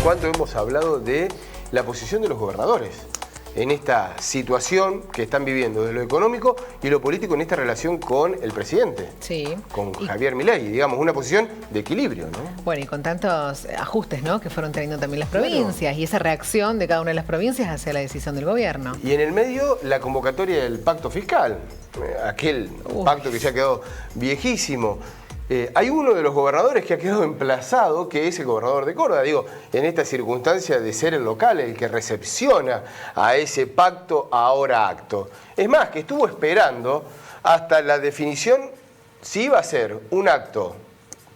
cuánto hemos hablado de la posición de los gobernadores en esta situación que están viviendo de lo económico y lo político en esta relación con el presidente, con Javier Milei, digamos, una posición de equilibrio, ¿no? Bueno, y con tantos ajustes, ¿no?, que fueron teniendo también las provincias, y esa reacción de cada una de las provincias hacia la decisión del gobierno. Y en el medio, la convocatoria del pacto fiscal, aquel pacto que ya quedó viejísimo. Hay uno de los gobernadores que ha quedado emplazado, que es el gobernador de Córdoba. Digo, en esta circunstancia de ser el local el que recepciona a ese pacto ahora acto. Es más, que estuvo esperando hasta la definición si iba a ser un acto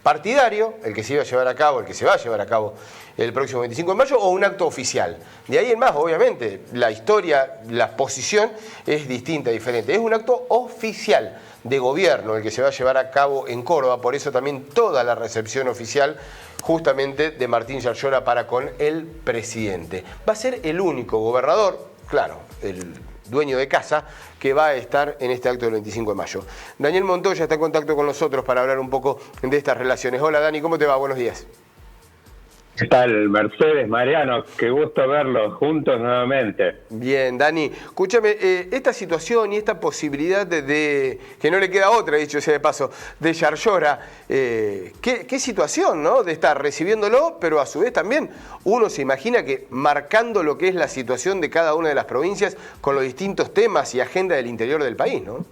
partidario, el que se iba a llevar a cabo, el que se va a llevar a cabo el próximo 25 de mayo, o un acto oficial. De ahí en más, obviamente, la historia, la posición es distinta, diferente. Es un acto oficial de gobierno el que se va a llevar a cabo en Córdoba, por eso también toda la recepción oficial justamente de Martín Yarlora para con el presidente. Va a ser el único gobernador, claro, el dueño de casa, que va a estar en este acto del 25 de mayo. Daniel Montoya está en contacto con nosotros para hablar un poco de estas relaciones. Hola Dani, ¿cómo te va? Buenos días. ¿Qué tal, Mercedes, Mariano? Qué gusto verlos juntos nuevamente. Bien, Dani. Escúchame, esta situación y esta posibilidad de que no le queda otra, dicho sea de paso, de Yarlora, qué situación, ¿no?, de estar recibiéndolo, pero a su vez también uno se imagina que marcando lo que es la situación de cada una de las provincias con los distintos temas y agenda del interior del país, ¿no?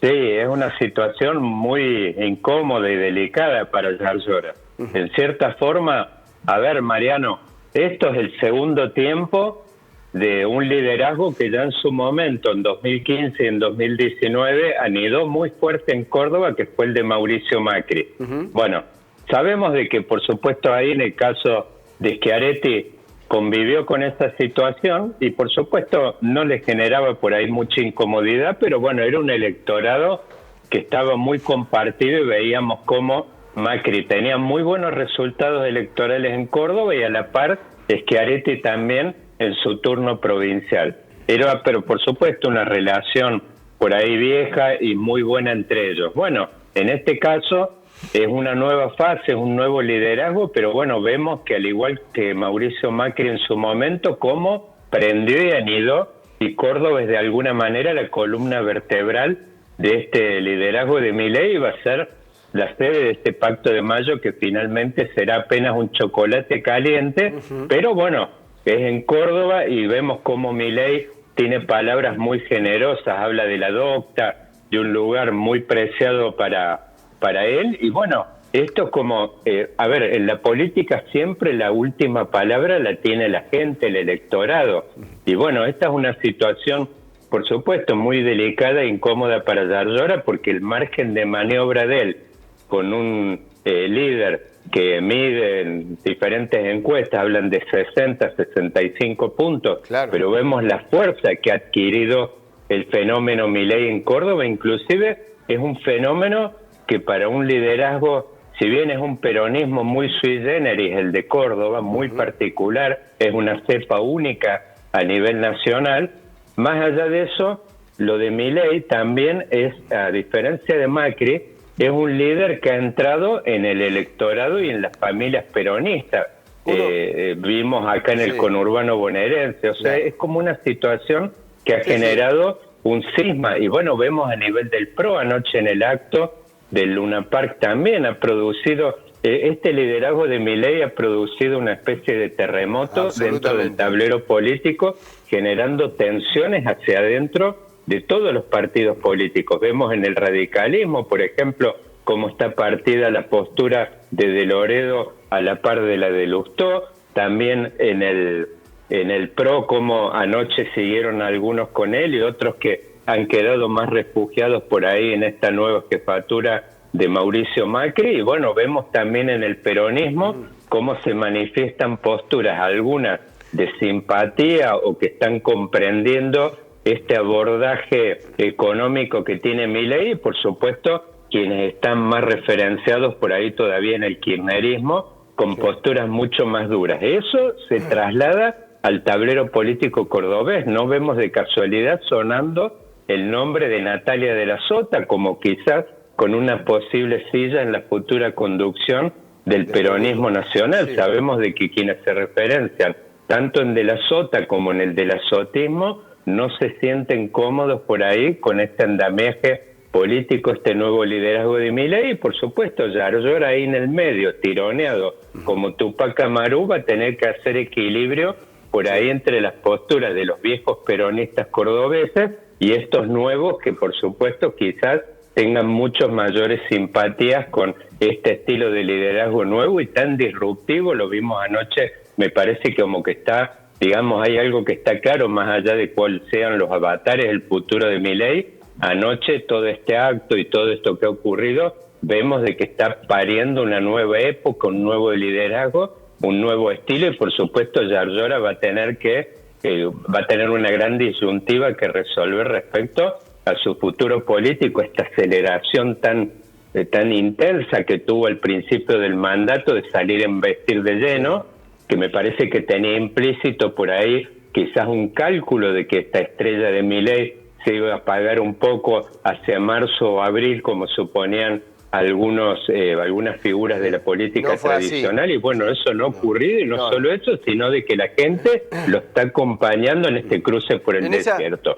Sí, es una situación muy incómoda y delicada para Yarlora. En cierta forma, a ver, Mariano, esto es el segundo tiempo de un liderazgo que ya en su momento, en 2015 y en 2019, anidó muy fuerte en Córdoba, que fue el de Mauricio Macri. Bueno, sabemos de que, por supuesto, ahí en el caso de Schiaretti convivió con esta situación y, por supuesto, no le generaba por ahí mucha incomodidad, pero bueno, era un electorado que estaba muy compartido y veíamos cómo Macri tenía muy buenos resultados electorales en Córdoba y a la par Schiaretti también en su turno provincial. Era, pero por supuesto, una relación por ahí vieja y muy buena entre ellos. Bueno, en este caso es una nueva fase, es un nuevo liderazgo, pero bueno, vemos que al igual que Mauricio Macri en su momento, cómo prendió y anidó, y Córdoba es de alguna manera la columna vertebral de este liderazgo de Milei, va a ser la sede de este pacto de mayo, que finalmente será apenas un chocolate caliente, pero bueno, es en Córdoba y vemos cómo Milei tiene palabras muy generosas, habla de la docta, de un lugar muy preciado para él, y bueno, esto como, a ver, en la política siempre la última palabra la tiene la gente, el electorado, y bueno, esta es una situación, por supuesto, muy delicada e incómoda para Yarlora, porque el margen de maniobra de él, con un líder que mide en diferentes encuestas, hablan de 60, 65 puntos, claro, pero vemos la fuerza que ha adquirido el fenómeno Milei en Córdoba, inclusive es un fenómeno que para un liderazgo, si bien es un peronismo muy sui generis, el de Córdoba, muy particular, es una cepa única a nivel nacional, más allá de eso, lo de Milei también es, a diferencia de Macri, es un líder que ha entrado en el electorado y en las familias peronistas. Vimos acá en el conurbano bonaerense. O sea, es como una situación que ha generado un cisma. Y bueno, vemos a nivel del PRO, anoche en el acto del Luna Park también ha producido, este liderazgo de Milei ha producido una especie de terremoto dentro del tablero político, generando tensiones hacia adentro de todos los partidos políticos. Vemos en el radicalismo, por ejemplo, cómo está partida la postura de De Loredo a la par de la de Lustó, también en el PRO, cómo anoche siguieron algunos con él y otros que han quedado más refugiados por ahí en esta nueva jefatura de Mauricio Macri, y bueno, vemos también en el peronismo cómo se manifiestan posturas, algunas de simpatía o que están comprendiendo este abordaje económico que tiene Milei, y por supuesto quienes están más referenciados por ahí todavía en el kirchnerismo, con posturas mucho más duras. Eso se traslada al tablero político cordobés. No vemos de casualidad sonando el nombre de Natalia de la Sota como quizás con una posible silla en la futura conducción del peronismo nacional. Sí. Sabemos de que quienes se referencian, tanto en De la Sota como en el del azotismo, no se sienten cómodos por ahí con este andamiaje político, este nuevo liderazgo de Milei, y por supuesto Yarlora ahí en el medio, tironeado como Tupac Amaru, va a tener que hacer equilibrio por ahí entre las posturas de los viejos peronistas cordobeses y estos nuevos que por supuesto quizás tengan muchos mayores simpatías con este estilo de liderazgo nuevo y tan disruptivo. Lo vimos anoche, me parece que como que está, digamos, hay algo que está claro, más allá de cuáles sean los avatares, el futuro de Milei. Anoche todo este acto y todo esto que ha ocurrido, vemos de que está pariendo una nueva época, un nuevo liderazgo, un nuevo estilo, y por supuesto Yarlora va a tener una gran disyuntiva que resolver respecto a su futuro político, esta aceleración tan intensa que tuvo al principio del mandato de salir a investir de lleno, que me parece que tenía implícito por ahí quizás un cálculo de que esta estrella de Milei se iba a apagar un poco hacia marzo o abril, como suponían algunas figuras de la política tradicional, y bueno, eso no ha ocurrido, y no solo eso, sino de que la gente lo está acompañando en este cruce por el desierto.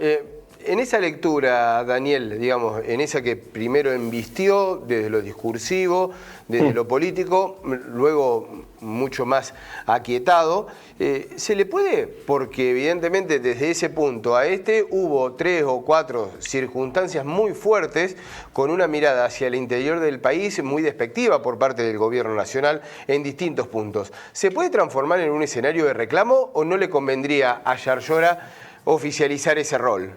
En esa lectura, Daniel, digamos, en esa que primero embistió desde lo discursivo, desde lo político, luego mucho más aquietado, ¿se le puede? Porque evidentemente desde ese punto a hubo 3 o 4 circunstancias muy fuertes con una mirada hacia el interior del país muy despectiva por parte del gobierno nacional en distintos puntos. ¿Se puede transformar en un escenario de reclamo o no le convendría a Yarlora oficializar ese rol?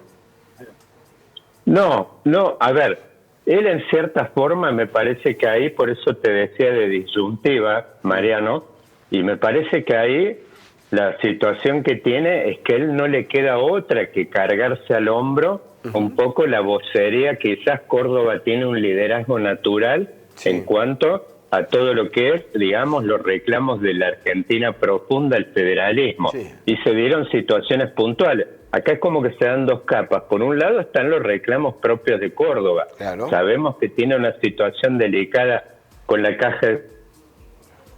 No, a ver, él en cierta forma me parece que ahí, por eso te decía de disyuntiva, Mariano, y me parece que ahí la situación que tiene es que él no le queda otra que cargarse al hombro un poco la vocería. Quizás Córdoba tiene un liderazgo natural en cuanto a todo lo que es, digamos, los reclamos de la Argentina profunda, el federalismo, y se dieron situaciones puntuales. Acá es como que se dan dos capas. Por un lado están los reclamos propios de Córdoba. Claro. Sabemos que tiene una situación delicada con la caja de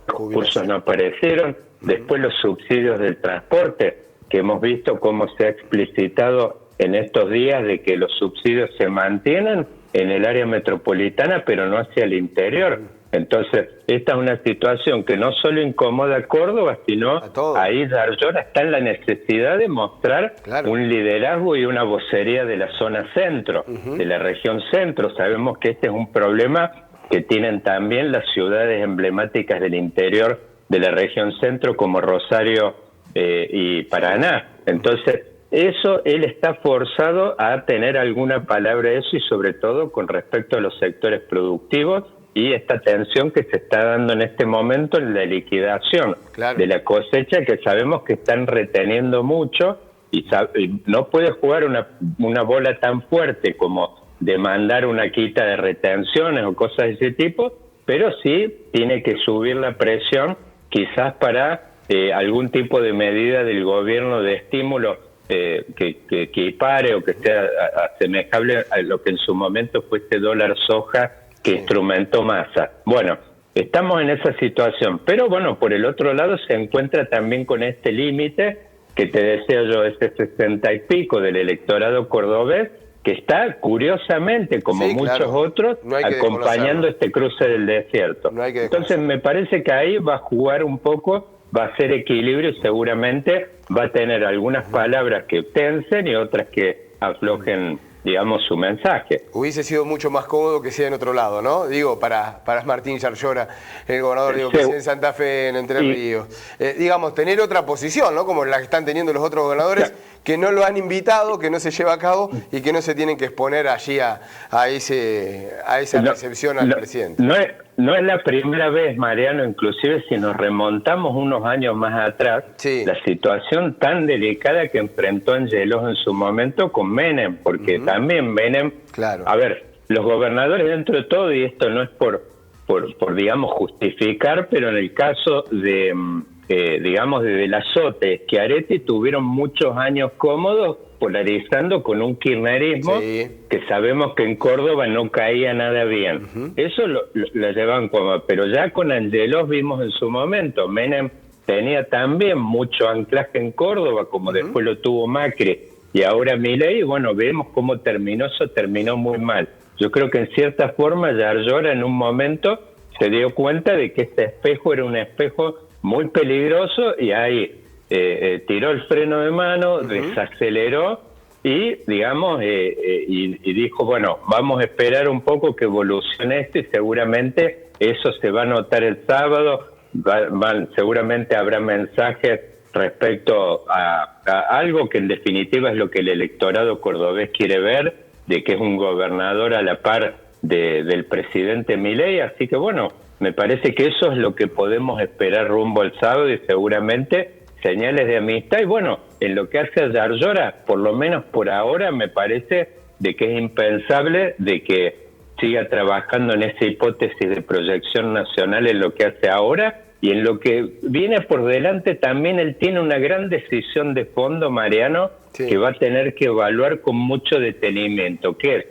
recursos, no aparecieron. Después los subsidios del transporte, que hemos visto cómo se ha explicitado en estos días de que los subsidios se mantienen en el área metropolitana, pero no hacia el interior. Entonces, esta es una situación que no solo incomoda a Córdoba, sino ahí Yarlora está en la necesidad de mostrar un liderazgo y una vocería de la zona centro, de la región centro. Sabemos que este es un problema que tienen también las ciudades emblemáticas del interior de la región centro, como Rosario y Paraná. Entonces, eso él está forzado a tener alguna palabra de eso, y sobre todo con respecto a los sectores productivos, y esta tensión que se está dando en este momento en la liquidación de la cosecha, que sabemos que están reteniendo mucho, y no puede jugar una bola tan fuerte como demandar una quita de retenciones o cosas de ese tipo, pero sí tiene que subir la presión quizás para algún tipo de medida del gobierno de estímulo que equipare o que sea asemejable a lo que en su momento fue este dólar soja que instrumentó Massa. Bueno, estamos en esa situación, pero bueno, por el otro lado se encuentra también con este límite que te decía yo, ese 60 y pico del electorado cordobés, que está curiosamente, como muchos otros, acompañando este cruce del desierto. Entonces me parece que ahí va a jugar un poco, va a hacer equilibrio, y seguramente va a tener algunas palabras que tensen y otras que aflojen, digamos, su mensaje. Hubiese sido mucho más cómodo que sea en otro lado, ¿no? Digo, para Martín Yarlora, el gobernador, digo, que sea en Santa Fe, en Entre Ríos. Digamos, tener otra posición, ¿no? Como la que están teniendo los otros gobernadores, que no lo han invitado, que no se lleva a cabo y que no se tienen que exponer allí a esa recepción al presidente. No es la primera vez, Mariano, inclusive si nos remontamos unos años más atrás, la situación tan delicada que enfrentó Angelos en su momento con Menem, porque también Menem, a ver, los gobernadores dentro de todo, y esto no es por digamos, justificar, pero en el caso de digamos, desde la Sota, Schiaretti tuvieron muchos años cómodos polarizando con un kirchnerismo que sabemos que en Córdoba no caía nada bien. Eso lo llevan como, pero ya con Angelos vimos en su momento, Menem tenía también mucho anclaje en Córdoba, como después lo tuvo Macri, y ahora Milei, bueno, vemos cómo terminó, eso terminó muy mal. Yo creo que en cierta forma Yarlora en un momento se dio cuenta de que este espejo era un espejo muy peligroso y ahí tiró el freno de mano, desaceleró y, digamos, y dijo, bueno, vamos a esperar un poco que evolucione esto y seguramente eso se va a notar el sábado, seguramente habrá mensajes respecto a algo que en definitiva es lo que el electorado cordobés quiere ver, de que es un gobernador a la par del presidente Milei, así que bueno, me parece que eso es lo que podemos esperar rumbo al sábado y seguramente señales de amistad. Y bueno, en lo que hace a Yarlora, por lo menos por ahora, me parece de que es impensable de que siga trabajando en esa hipótesis de proyección nacional en lo que hace ahora y en lo que viene por delante también él tiene una gran decisión de fondo, Mariano, que va a tener que evaluar con mucho detenimiento, que es,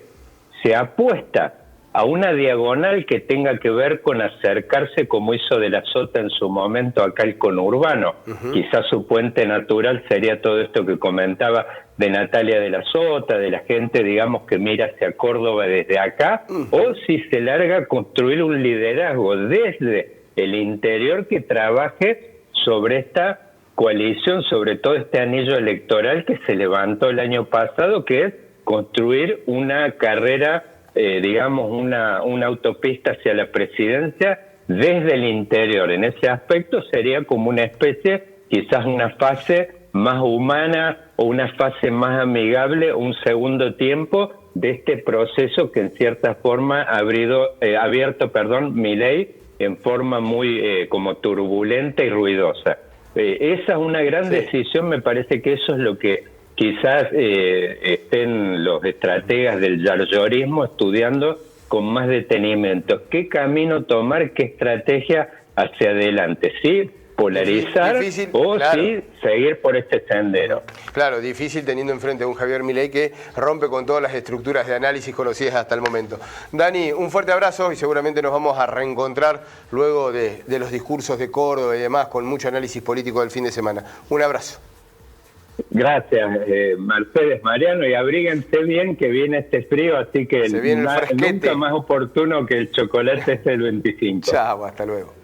se apuesta a una diagonal que tenga que ver con acercarse, como hizo de la Sota en su momento acá el conurbano. Quizás su puente natural sería todo esto que comentaba de Natalia de la Sota, de la gente, digamos, que mira hacia Córdoba desde acá, o si se larga a construir un liderazgo desde el interior que trabaje sobre esta coalición, sobre todo este anillo electoral que se levantó el año pasado, que es construir una carrera, digamos, una autopista hacia la presidencia desde el interior. En ese aspecto sería como una especie, quizás una fase más humana o una fase más amigable, un segundo tiempo de este proceso que en cierta forma ha abierto Milei en forma muy como turbulenta y ruidosa. Esa es una gran decisión, me parece que eso es lo que quizás estén los estrategas del yarlorismo estudiando con más detenimiento. ¿Qué camino tomar, qué estrategia hacia adelante? ¿Sí polarizar o sí seguir por este sendero? Claro, difícil teniendo enfrente a un Javier Milei que rompe con todas las estructuras de análisis conocidas hasta el momento. Dani, un fuerte abrazo y seguramente nos vamos a reencontrar luego de los discursos de Córdoba y demás con mucho análisis político del fin de semana. Un abrazo. Gracias, Mercedes, Mariano, y abríguense bien que viene este frío, así que nunca más oportuno que el chocolate es el 25. Chao, hasta luego.